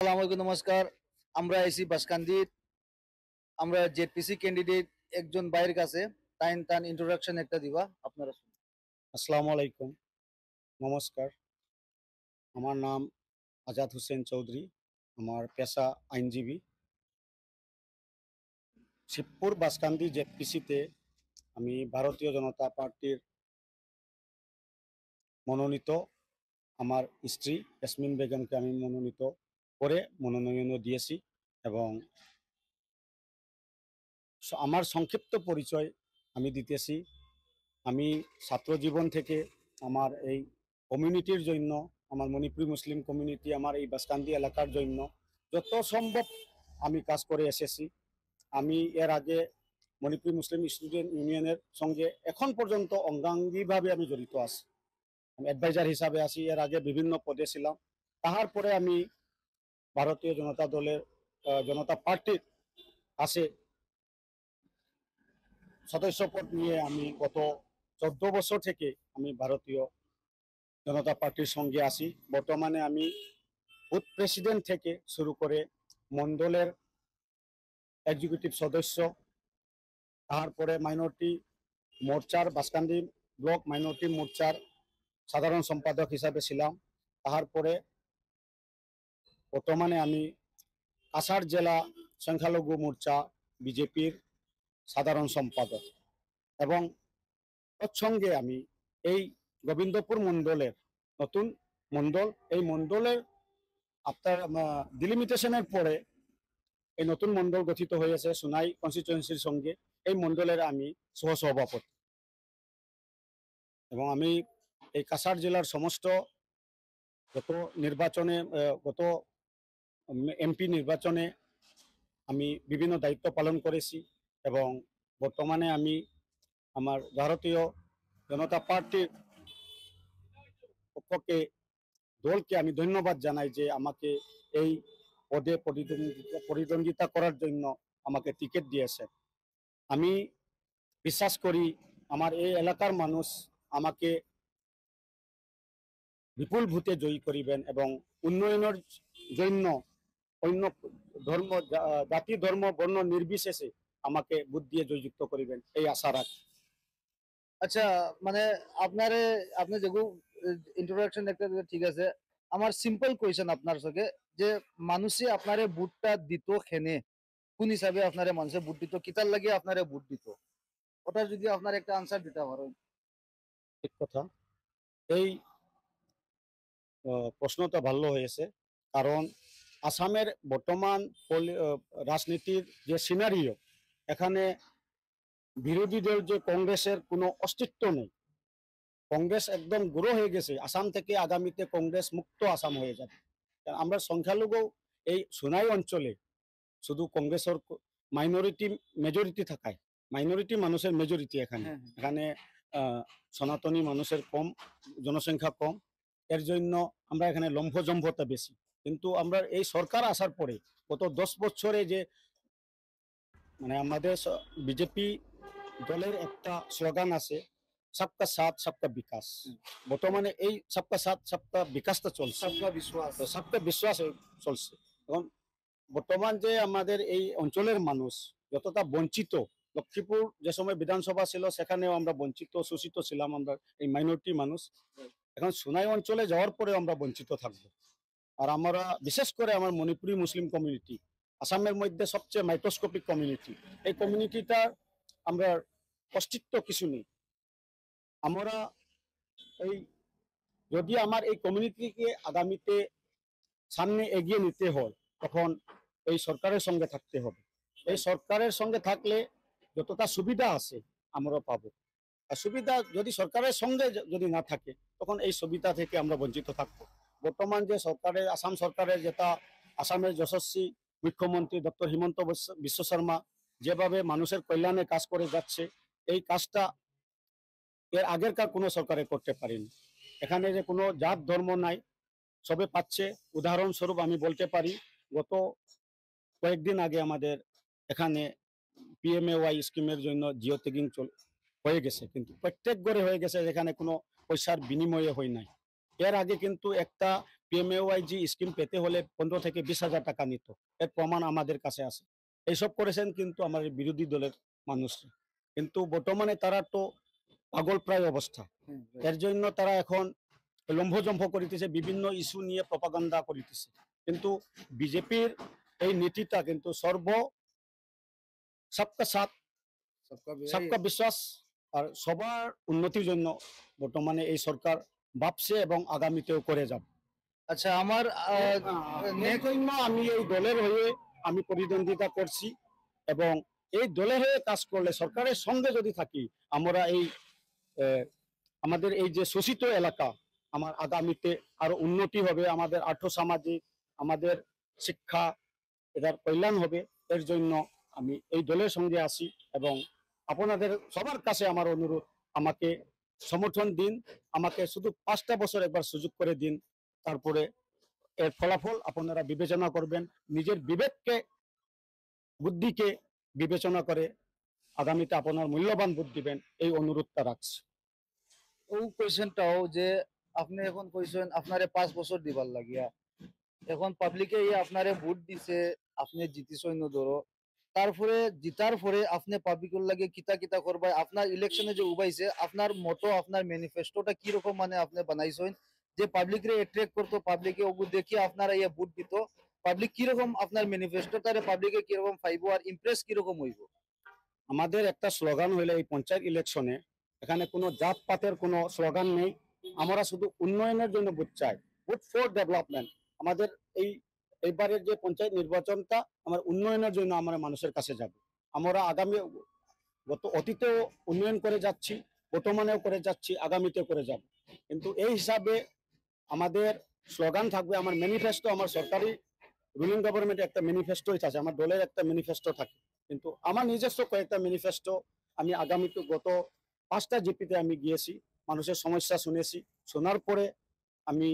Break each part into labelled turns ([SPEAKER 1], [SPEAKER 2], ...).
[SPEAKER 1] আসসালামু আলাইকুম, নমস্কার। আমরা আইসি বাসকান্দির। আমরা জেডপিসি ক্যান্ডিডেট একজন ভাইয়ের কাছে তার ইন্ট্রোডাকশন একটা দিবা আপনারা শুনুন।
[SPEAKER 2] আসসালামু আলাইকুম, নমস্কার। আমার নাম আজাদ হোসেন চৌধুরী। আমার পেশা আইনজীবী। শিবপুর বাসকান্দি জেডপিসিতে আমি ভারতীয় জনতা পার্টির মনোনীত। আমার স্ত্রী ইয়াসমিন বেগমকে আমি মনোনীত করে মনোনয়ন দিয়েছি। এবং আমার সংক্ষিপ্ত পরিচয় আমি দিতেছি। আমি ছাত্র জীবন থেকে আমার এই কমিউনিটির জন্য, আমার মণিপুরি মুসলিম কমিউনিটি, আমার এই বাসকান্দি এলাকার জন্য যত সম্ভব আমি কাজ করে এসেছি। আমি এর আগে মণিপুরি মুসলিম স্টুডেন্ট ইউনিয়নের সঙ্গে এখন পর্যন্ত অঙ্গাঙ্গিভাবে আমি জড়িত আছি। আমি অ্যাডভাইজার হিসাবে আছি। এর আগে বিভিন্ন পদে ছিলাম। তাহার পরে আমি ভারতীয় জনতা দলের জনতা পার্টির আছে সদস্য পদ নিয়ে আমি গত 14 বছর থেকে আমি ভারতীয় জনতা পার্টির সঙ্গে আছি। বর্তমানে আমি বুথ প্রেসিডেন্ট থেকে শুরু করে মন্ডলের এক্সিকিউটিভ সদস্য, তারপরে মাইনরিটি মোর্চার বাসকান্দি ব্লক মাইনরিটি মোর্চার সাধারণ সম্পাদক হিসাবে ছিলাম। তারপরে বর্তমানে আমি কাছাড় জেলা সংখ্যালঘু মোর্চা বিজেপির সাধারণ সম্পাদক। এবং তৎসঙ্গে আমি এই গোবিন্দপুর মণ্ডলের নতুন মণ্ডল, এই মণ্ডলের আপনার ডিলিমিটেশনের পরে এই নতুন মণ্ডল গঠিত হয়েছে সোনাই কনস্টিটুয়েন্সির সঙ্গে। এই মণ্ডলের আমি সহসভাপতি। এবং আমি এই কাছাড় জেলার সমস্ত গত নির্বাচনে গত এমপি নির্বাচনে আমি বিভিন্ন দায়িত্ব পালন করেছি। এবং বর্তমানে আমি আমার ভারতীয় জনতা পার্টির পক্ষে দলকে আমি ধন্যবাদ জানাই যে আমাকে এই পদে প্রতিদ্বন্দ্বিতা করার জন্য আমাকে টিকিট দিয়েছে। আমি বিশ্বাস করি আমার এই এলাকার মানুষ আমাকে বিপুল ভোটে জয়ী করিবেন এবং উন্নয়নের জন্য অন্য ধর্ম, জাতি, ধর্ম, বর্ণ নির্বিশেষে আমাকে ভোট দিয়ে জয়যুক্ত করিবেন এই আশা রাখি।
[SPEAKER 1] আচ্ছা, মানে আপনারে আপনি যেগুলো ইন্ট্রোডাকশন একটা দিলেন, ঠিক আছে। আমার সিম্পল কোয়েশ্চেন আপনার সঙ্গে, যে মানুষে আপনারে ভোটটা দিত খেনে, কোন হিসাবে আপনারে মানুষে ভোট দিত, কিতার লাগে আপনারে ভোট দিত, ওটা যদি আপনার একটা আনসার দিতে পারেন।
[SPEAKER 2] ঠিক কথা। এই প্রশ্নটা ভালো হয়েছে, কারণ আসামের বর্তমান রাজনীতির যে সিনারিও, এখানে বিরোধী দল যে কংগ্রেসের কোনো অস্তিত্ব নেই। কংগ্রেস একদম গুঁড়ো হয়ে গেছে। আসাম থেকে আগামীতে কংগ্রেস মুক্ত আসাম হয়ে যাবে। আমরা সংখ্যালঘু এই সোনাই অঞ্চলে শুধু কংগ্রেসের মাইনরিটি মেজরিটি থাকায়, মাইনরিটি মানুষের মেজরিটি এখানে।
[SPEAKER 1] হ্যাঁ, হ্যাঁ।
[SPEAKER 2] এখানে সনাতনী মানুষের কম, জনসংখ্যা কম। এর জন্য আমরা এখানে লম্ফজম্ফতা বেশি। কিন্তু আমরা এই সরকার আসার পরে গত 10 বছরে যে মানে আমাদের বিজেপি দলের একটা স্লোগান আছে, সবকা সাথ সবকা বিকাশ। বর্তমানে এই সবকা সাথ সবকা বিকাশটা চলছে,
[SPEAKER 1] সবকা বিশ্বাস।
[SPEAKER 2] সবকা বিশ্বাস চলছে। এখন বর্তমান যে আমাদের এই অঞ্চলের মানুষ যতটা বঞ্চিত, লক্ষ্মীপুর যে সময় বিধানসভা ছিল সেখানেও আমরা বঞ্চিত শোষিত ছিলাম, আমরা এই মাইনরিটি মানুষ। এখন সোনাই অঞ্চলে যাওয়ার পরে আমরা বঞ্চিত থাকবো। আর আমরা বিশেষ করে আমার মণিপুরি মুসলিম কমিউনিটি আসামের মধ্যে সবচেয়ে মাইক্রোস্কোপিক কমিউনিটি। এই কমিউনিটিটার আমরা অস্তিত্ব কিছু নেই। আমরা এই যদি আমার এই কমিউনিটিকে আগামীতে সামনে এগিয়ে নিতে হয়, তখন এই সরকারের সঙ্গে থাকতে হবে। এই সরকারের সঙ্গে থাকলে যতটা সুবিধা আছে আমরা পাবো। আর সুবিধা যদি সরকারের সঙ্গে যদি না থাকে, তখন এই সুবিধা থেকে আমরা বঞ্চিত থাকবো। বর্তমান যে সরকারের, আসাম সরকারের যেটা আসামের যশস্বী মুখ্যমন্ত্রী ডক্টর হিমন্ত বিশ্ব শর্মা যেভাবে মানুষের কল্যাণে কাজ করে যাচ্ছে, এই কাজটা এর আগেরকার কোনো সরকারে করতে পারেনি। এখানে যে কোনো জাত ধর্ম নাই, সবে পাচ্ছে। উদাহরণস্বরূপ আমি বলতে পারি, গত কয়েকদিন আগে আমাদের এখানে পিএমএওয়াই স্কিমের জন্য জিও ট্যাগিং হয়ে গেছে, কিন্তু প্রত্যেক ঘরে হয়ে গেছে, যেখানে কোনো পয়সার বিনিময়ে হয় নাই। এর আগে কিন্তু একটা পিএমএওয়াইজি স্কিম পেতে হলে 15 থেকে 20,000 টাকা নিত। এর প্রমাণ আমাদের কাছে আছে। এইসব করেছেন কিন্তু আমাদের বিরোধী দলের মানুষরা। কিন্তু বর্তমানে তারা তো পাগল প্রায় অবস্থা।
[SPEAKER 1] হুম,
[SPEAKER 2] এর জন্য তারা এখন লম্ফজম্ফ করিতেছে, বিভিন্ন ইস্যু নিয়ে প্রপাগান্ডা করিতেছে। কিন্তু বিজেপির এই নীতিটা কিন্তু সবকা সাথ সবকা বিশ্বাস আর সবার উন্নতির জন্য বর্তমানে এই সরকার ভাবছে এবং আগামীতেও করে যাবে।
[SPEAKER 1] আচ্ছা আমার
[SPEAKER 2] এর জন্য আমি এই দলের হয়ে আমি প্রতিদ্বন্দ্বিতা করছি এবং এই দলের হয়ে কাজ করলে সরকারের সঙ্গে যদি থাকি আমরা এই আমাদের এই যে শোষিত এলাকা আমার আগামীতে আরো উন্নতি হবে, আমাদের আর্থসামাজিক, আমাদের শিক্ষা এটার কল্যাণ হবে। এর জন্য আমি এই দলের সঙ্গে আছি এবং আপনাদের সবার কাছে আমার অনুরোধ, আমাকে সমর্থন দিন, আমাকে শুধু 5টা বছর একবার সুযোগ করে দিন, তারপরে এর ফলাফল আপনারা বিবেচনা করবেন, নিজের বিবেককে বুদ্ধিকে বিবেচনা করে আগামীতে আপনার মূল্যবান ভোট দিবেন, এই অনুরোধটা রাখছি।
[SPEAKER 1] ও কোয়েশ্চেনটাও যে আপনি এখন কইছেন আপনারে 5 বছর দিবার লাগিয়া এখন পাবলিকে আপনারে ভোট দিছে আপনি জিতিছই না ধরো তারপরে জিতার পরে আপনি পাবলিকের লাগে কিতা কিতা করবা আপনার ইলেকশনে যে উবাইছে আপনার মতো আপনার ম্যানিফেস্টোটা কি রকম মানে আপনি বানাইছেন যে পাবলিক রে অ্যাট্রাক্ট করতো পাবলিকে ওগু দেখি আপনারা ইয়ে ভোট দিত পাবলিক কি রকম আপনার ম্যানিফেস্টোটারে পাবলিকে কি রকম পাইবো আর ইমপ্রেস কি রকম হইব?
[SPEAKER 2] আমাদের একটা স্লোগান হইলে এই পঞ্চায়েত ইলেকশনে এখানে কোনো জাতপাতের কোনো স্লোগান নেই, আমরা শুধু উন্নয়নের জন্য ভোট চাই, ভোট ফর ডেভেলপমেন্ট। আমাদের এই এইবারের যে পঞ্চায়েত নির্বাচনটা আমার উন্নয়নের জন্য আমরা মানুষের কাছে যাব। আমরা আগামী অতীতেও উন্নয়ন করে যাচ্ছি, বর্তমানেও করে যাচ্ছি, আগামীতেও করে যাব। কিন্তু এই হিসাবে আমাদের স্লোগান থাকবে, আমার ম্যানিফেস্টো, আমার সরকারি রুলিং গভর্নমেন্টের একটা ম্যানিফেস্টো আছে, আমার দলের একটা ম্যানিফেস্টো থাকে, কিন্তু আমার নিজস্ব কয়েকটা ম্যানিফেস্টো আমি আগামীতে গত 5টা জিপিতে আমি গিয়েছি, মানুষের সমস্যা শুনেছি, শোনার পরে আমি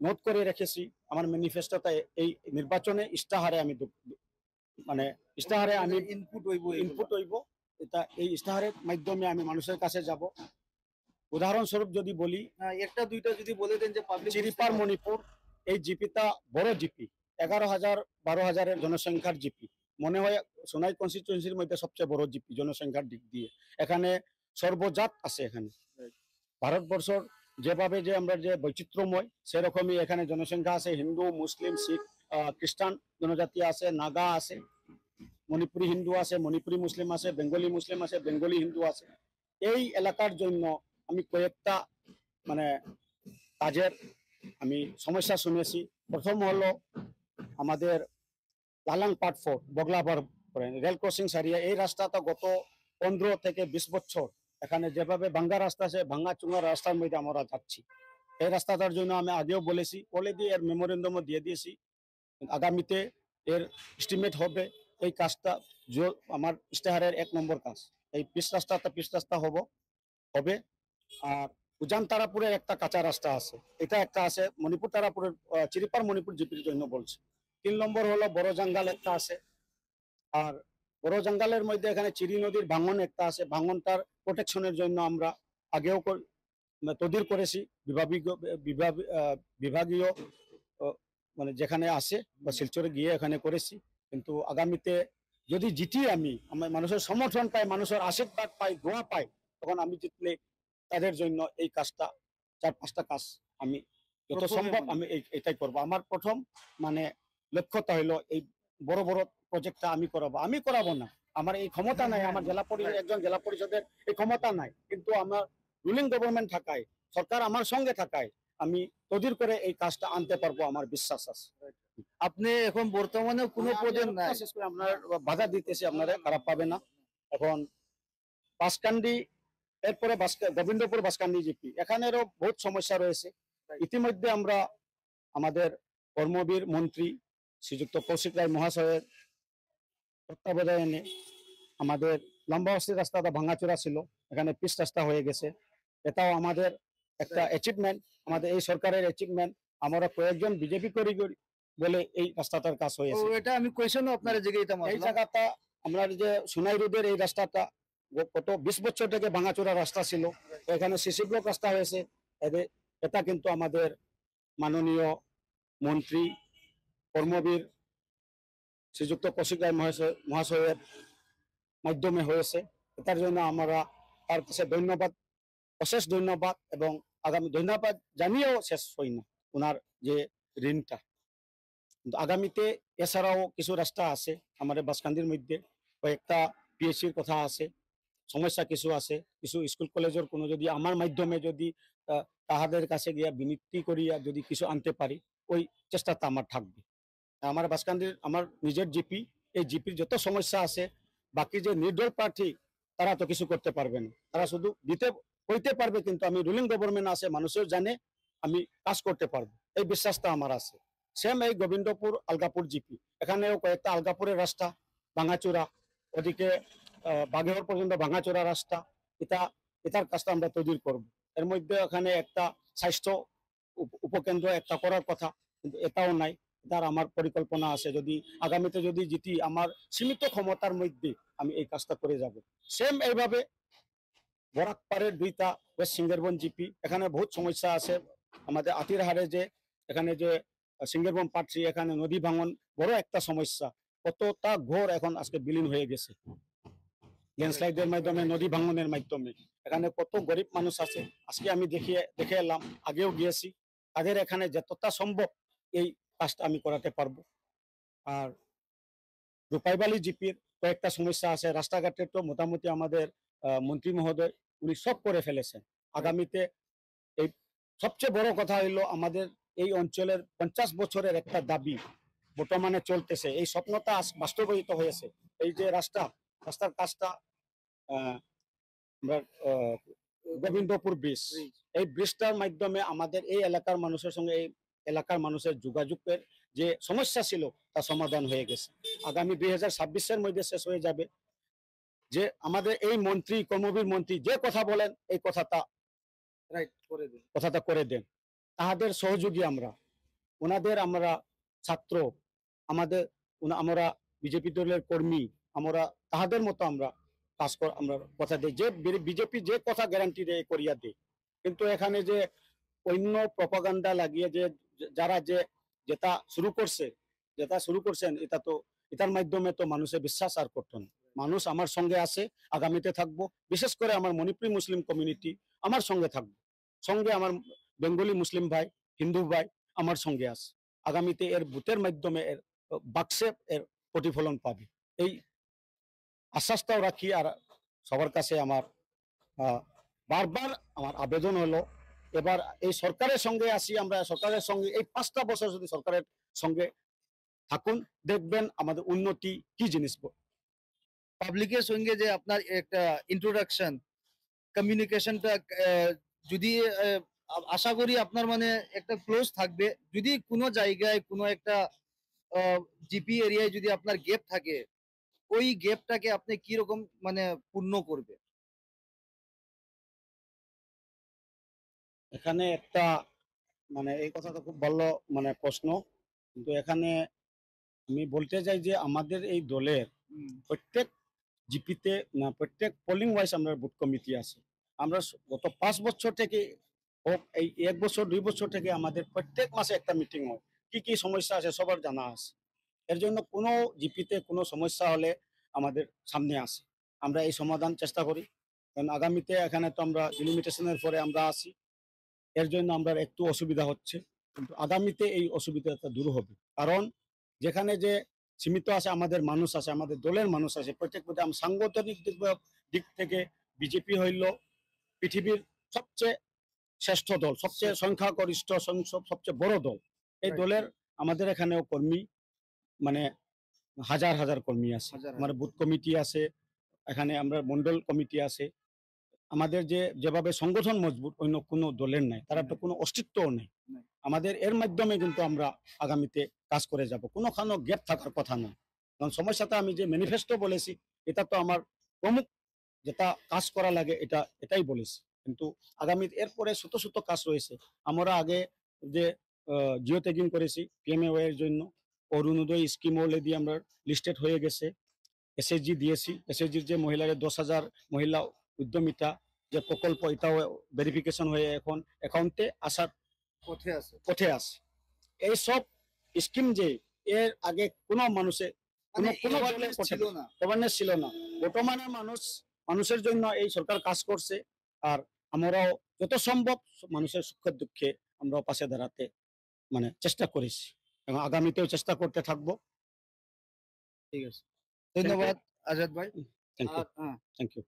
[SPEAKER 2] নোট করে রেখেছি আমার ম্যানিফেস্টোটা এই নির্বাচনে ইস্তাহারে আমি মানে ইস্তাহারে আমি ইনপুট হইব। এটা এই ইস্তাহারের মাধ্যমে আমি মানুষের কাছে যাব। উদাহরণস্বরূপ যদি বলি,
[SPEAKER 1] একটা দুইটা যদি বলে দেন যে পাবলিক
[SPEAKER 2] চিরিপার মণিপুর এই জিপিটা বড় জিপি, 11,000-12,000 জনসংখ্যার জিপি, মনে হয় সোনাই কনস্টিটিউয়েন্সির মধ্যে সবচেয়ে বড় জিপি জনসংখ্যার দিক দিয়ে। এখানে সর্বজাত আছে। এখানে ভারতবর্ষর যেভাবে যে আমরা যে বৈচিত্র্যময় সেরকমই এখানে জনসংখ্যা আছে, হিন্দু, মুসলিম, শিখ, খ্রিস্টান জনজাতি আছে, নাগা আছে, মণিপুরি হিন্দু আছে, মণিপুরি মুসলিম আছে, বেঙ্গলি মুসলিম আছে, বেঙ্গলি হিন্দু আছে। এই এলাকার জন্য আমি কয়েকটা মানে কাজের আমি সমস্যা শুনেছি। প্রথম হলো আমাদের লালাং পাট ফোর্ট বগলাবার রেল ক্রসিং সারিয়া, এই রাস্তাটা গত 15 থেকে 20 বছর এখানে যেভাবে ভাঙ্গা রাস্তা আছে, ভাঙ্গা চুঙ্গা রাস্তার মধ্যে আমরা যাচ্ছি। এই রাস্তাটার জন্য আমি আগেও বলেছি, বলে দিয়ে এর মেমোরেন্ডামও দিয়ে দিয়েছি, আগামীতে এর এস্টিমেট হবে। এই কাজটা আমার ইস্তেহারের 1 নম্বর কাজ। এই পিচ রাস্তা হবে। আর উজান তারাপুরের একটা কাঁচা রাস্তা আছে, এটা একটা আছে। মণিপুর তারাপুরের চিরিপার মণিপুর জিপির জন্য বলছে। 3 নম্বর হলো বড় জঙ্গাল একটা আছে। আর বড় জঙ্গালের মধ্যে এখানে চিরি নদীর ভাঙন একটা আছে, ভাঙনটার প্রোটেকশনের জন্য আমরা আগেও তদবির করেছি, বিভাগীয় মানে যেখানে আছে বা শিলচরে গিয়ে এখানে করেছি। কিন্তু আগামীতে যদি জিতি আমি আমার মানুষের সমর্থন পাই, মানুষের আশীর্বাদ পাই, দোয়া পাই, তখন আমি জিতলে তাদের জন্য এই কাজটা 4-5টা কাজ আমি যত সম্ভব আমি এটাই করব। আমার প্রথম মানে লক্ষ্যটা হলো এই বড় বড় প্রজেক্টটা আমি করাবো না, আমার এই ক্ষমতা নাই, আমার জেলা পরিষদ একজন জেলা পরিষদের এই ক্ষমতা নাই, কিন্তু আমার রুলিং গভর্নমেন্ট থাকায়, সরকার আমার সঙ্গে থাকায় আমি তদবির করে এই কাজটা আনতে পারবো, আমার বিশ্বাস আছে।
[SPEAKER 1] আপনি এখন বর্তমানে কোনো পদে নাই?
[SPEAKER 2] আপনার বাধা দিতেছি, আপনারা খারাপ পাবে না। এখন বাসকান্দি, এরপরে গোবিন্দপুর বাসকান্দি জিপি, এখানেরও বহুত সমস্যা রয়েছে। ইতিমধ্যে আমরা আমাদের কর্মবীর মন্ত্রী শ্রীযুক্ত কৌশিক রায় মহাশয়ের তত্ত্বাবধানে আমাদের লম্বা অস্থির রাস্তাটা ভাঙাচোরা ছিল, এখানে পিচ রাস্তা হয়ে গেছে। এটাও আমাদের একটা অ্যাচিভমেন্ট, আমাদের এই সরকারের অ্যাচিভমেন্ট। আমরা কয়েকজন বিজেপি করি বলে এই রাস্তাটার কাজ হয়েছে।
[SPEAKER 1] এটা আমি কোয়েশ্চেনও আপনারা জিগাইতাম
[SPEAKER 2] এই জায়গাটা আমরা যে সোনাই রোডের এই রাস্তাটা গত 20 বছর থেকে ভাঙাচোরা রাস্তা ছিল, এখানে সিসি ব্লক রাস্তা হয়েছে। এটা কিন্তু আমাদের মাননীয় মন্ত্রী কর্মবীর শ্রীযুক্ত কৌশিক রায় মহাশয়ের মাধ্যমে হয়েছে। এটার জন্য আমরা তার কাছে ধন্যবাদ, অশেষ ধন্যবাদ, এবং আগামী ধন্যবাদ জানিয়েও শেষ হয় না ওনার যে ঋণটা। কিন্তু আগামীতে এছাড়াও কিছু রাস্তা আছে আমাদের বাসকান্দির মধ্যে, কয়েকটা পিএসসির কথা আছে, সমস্যা কিছু আছে, কিছু স্কুল কলেজের কোনো যদি আমার মাধ্যমে যদি তাহাদের কাছে গিয়া বিনতি করিয়া যদি কিছু আনতে পারি, ওই চেষ্টাটা আমার থাকবে। আমার বাসকান্দির আমার নিজের জিপি, এই জিপির যত সমস্যা আছে, বাকি যে নির্দল প্রার্থী তারা তো কিছু করতে পারবে না, তারা শুধু দিতে হইতে পারবে, কিন্তু আমি রুলিং গভর্নমেন্ট আছে, মানুষও জানে আমি কাজ করতে পারবো, এই বিশ্বাসটা আমার আছে। সেম এই গোবিন্দপুর আলগাপুর জিপি, এখানেও কয়েকটা আলগাপুরের রাস্তা ভাঙাচোরা, ওদিকে বাগেহর পর্যন্ত ভাঙাচোরা রাস্তা, এটার কাজটা আমরা তৈরি করব। এর মধ্যে এখানে একটা স্বাস্থ্য উপকেন্দ্র একটা করার কথা, কিন্তু এটাও নাই। তার আমার পরিকল্পনা আছে, যদি আগামীতে যদি জিতি আমার সীমিত ক্ষমতার মধ্যে আমি এই কাজটা করে যাব। সেম এইভাবে বরাকপাড়ের দুইটা ওয়েস্ট সিঙ্গারবন জিপি, এখানে বহুত সমস্যা আছে। আমাদের আতিরহারে যে এখানে যে সিঙ্গারবন পাট্রি, এখানে নদী ভাঙন বড় একটা সমস্যা, কতটা ঘর এখন আজকে বিলীন হয়ে গেছে ল্যান্ডস্লাইডের মাধ্যমে, নদী ভাঙনের মাধ্যমে। এখানে কত গরিব মানুষ আছে, আজকে আমি দেখে এলাম, আগেও গিয়েছি, তাদের এখানে যতটা সম্ভব এই কাজটা আমি করাতে পারবো। আর রূপাইবালি জিপির কয়েকটা সমস্যা আছে, রাস্তাঘাটের তো মোটামুটি আমাদের মন্ত্রী মহোদয় উনি সব করে ফেলেছেন। আগামীতে এই সবচেয়ে বড় কথা হইলো আমাদের এই অঞ্চলের 50 বছরের একটা দাবি বর্তমানে চলতেছে, এই স্বপ্নটা বাস্তবায়িত হয়েছে। এই যে রাস্তার কাজটা আমরা গোবিন্দপুর ব্রিজ, এই ব্রিজটার মাধ্যমে আমাদের এই এলাকার মানুষের সঙ্গে এই এলাকার মানুষের যোগাযোগের যে সমস্যা ছিল তা সমাধান হয়ে গেছে। আগামী 2026-এর মধ্যে শেষ হয়ে যাবে। যে আমাদের এই মন্ত্রী, কর্মবীর মন্ত্রী যে কথা বলেন, এই কথাটা করে দেন। তাহাদের সহযোগী আমরা, ওনাদের আমরা ছাত্র, আমাদের আমরা বিজেপি দলের কর্মী, আমরা তাহাদের মতো আমরা আমরা কথা দিই, যে বিজেপি যে কথা গ্যারান্টি দেয় করিয়া দেয়। কিন্তু এখানে যে অন্য প্রপাগান্ডা লাগিয়ে যে যারা যেটা শুরু করছেন, এটা তো এটার মাধ্যমে তো মানুষের বিশ্বাস আর করতো না। মানুষ আমার সঙ্গে আছে, আগামীতে থাকবো। বিশেষ করে আমার মণিপুরী মুসলিম কমিউনিটি আমার সঙ্গে থাকবো, সঙ্গে আমার বেঙ্গলি মুসলিম ভাই, হিন্দু ভাই আমার সঙ্গে আছে। আগামীতে এর বুথের মাধ্যমে এর বাক্সে এর প্রতিফলন পাবে, এই আশ্বাসটাও রাখি। আর সবার কাছে আমার বারবার আমার আবেদন হলো, এবার এই সরকারের সঙ্গে আসি, আমরা সরকারের সঙ্গে এই 5টা বছর যদি সরকারের সঙ্গে থাকুন, দেখবেন আমাদের উন্নতি কি জিনিস।
[SPEAKER 1] পাবলিকের সঙ্গে যে আপনার একটা ইন্ট্রোডাকশন, কমিউনিকেশনটা যদি আশা করি আপনার মানে একটা ক্লোজ থাকবে। যদি কোনো জায়গায় কোনো একটা জিপি এরিয়ায় যদি আপনার গ্যাপ থাকে, ওই গ্যাপটাকে আপনি কি রকম মানে পূর্ণ করবে?
[SPEAKER 2] এখানে একটা মানে এই কথাটা খুব ভালো মানে প্রশ্ন, কিন্তু এখানে আমি বলতে চাই যে আমাদের এই দলের প্রত্যেক জিপিতে না, প্রত্যেক পোলিং ওয়াইজ আমরা বুথ কমিটি আছে। আমরা গত 5 বছর থেকে হোক, এই 1 বছর 2 বছর থেকে আমাদের প্রত্যেক মাসে একটা মিটিং হয়, কি কি সমস্যা আছে সবার জানা আছে। এর জন্য কোনো জিপিতে কোনো সমস্যা হলে আমাদের সামনে আসে, আমরা এই সমাধান চেষ্টা করি। কারণ আগামীতে এখানে তো আমরা ডিলিমিটেশনের পরে আমরা আসি, এর জন্য আমরা একটু অসুবিধা হচ্ছে, কিন্তু আগামীতে এই অসুবিধাটা দূর হবে। কারণ যেখানে যে সীমিত আছে আমাদের মানুষ আছে, আমাদের দলের মানুষ আছে, প্রত্যেক সাংগঠনিক দিক থেকে বিজেপি হইল পৃথিবীর সবচেয়ে শ্রেষ্ঠ দল, সবচেয়ে সংখ্যাগরিষ্ঠ সবচেয়ে বড় দল। এই দলের আমাদের এখানেও কর্মী মানে হাজার হাজার কর্মী আছে, আমার বুথ কমিটি আছে, এখানে আমরা মন্ডল কমিটি আছে। আমাদের যেভাবে সংগঠন মজবুত অন্য কোনো দলের নাই, তারা তো কোনো অস্তিত্বও নেই। আমাদের এর মাধ্যমে কিন্তু আমরা আগামীতে কাজ করে যাব, কোনোখানো গ্যাপ থাকার কথা নয়। কারণ সমস্যাটা আমি যে ম্যানিফেস্টো বলেছি, এটা তো আমার প্রমুখ যেটা কাজ করা লাগে এটাই বলেছি। কিন্তু আগামী এরপরে ছোট ছোট কাজ রয়েছে। আমরা আগে যে জিও ট্যাগিং করেছি পিএমএ এর জন্য, অরুণোদয় স্কিম অলরেডি আমরা লিস্টেড হয়ে গেছে। এসএসজি দিয়েছি, এসএসজির যে মহিলাদের 10,000 মহিলা উদ্যমিতা যে প্রকল্প, এটাও ভেরিফিকেশন হয়ে এখন অ্যাকাউন্টে আসার
[SPEAKER 1] পথে আছে
[SPEAKER 2] পথে আছে। এই সব স্কিম যে এর আগে কোনো মানুষের
[SPEAKER 1] মানে
[SPEAKER 2] কোনো
[SPEAKER 1] awareness
[SPEAKER 2] দলের
[SPEAKER 1] ছিল না
[SPEAKER 2] অ্যাওয়ারনেস ছিল না। বর্তমানে মানুষের জন্য এই সরকার কাজ করছে। আর আমরাও যত সম্ভব মানুষের সুখে দুঃখে আমরাও পাশে দাঁড়াতে মানে চেষ্টা করেছি এবং আগামীতেও চেষ্টা করতে থাকবো।
[SPEAKER 1] ঠিক আছে
[SPEAKER 2] থ্যাংক ইউ।
[SPEAKER 1] ধন্যবাদ আজাদ ভাই
[SPEAKER 2] থ্যাংক ইউ।
[SPEAKER 1] আর হ্যাঁ
[SPEAKER 2] থ্যাংক ইউ।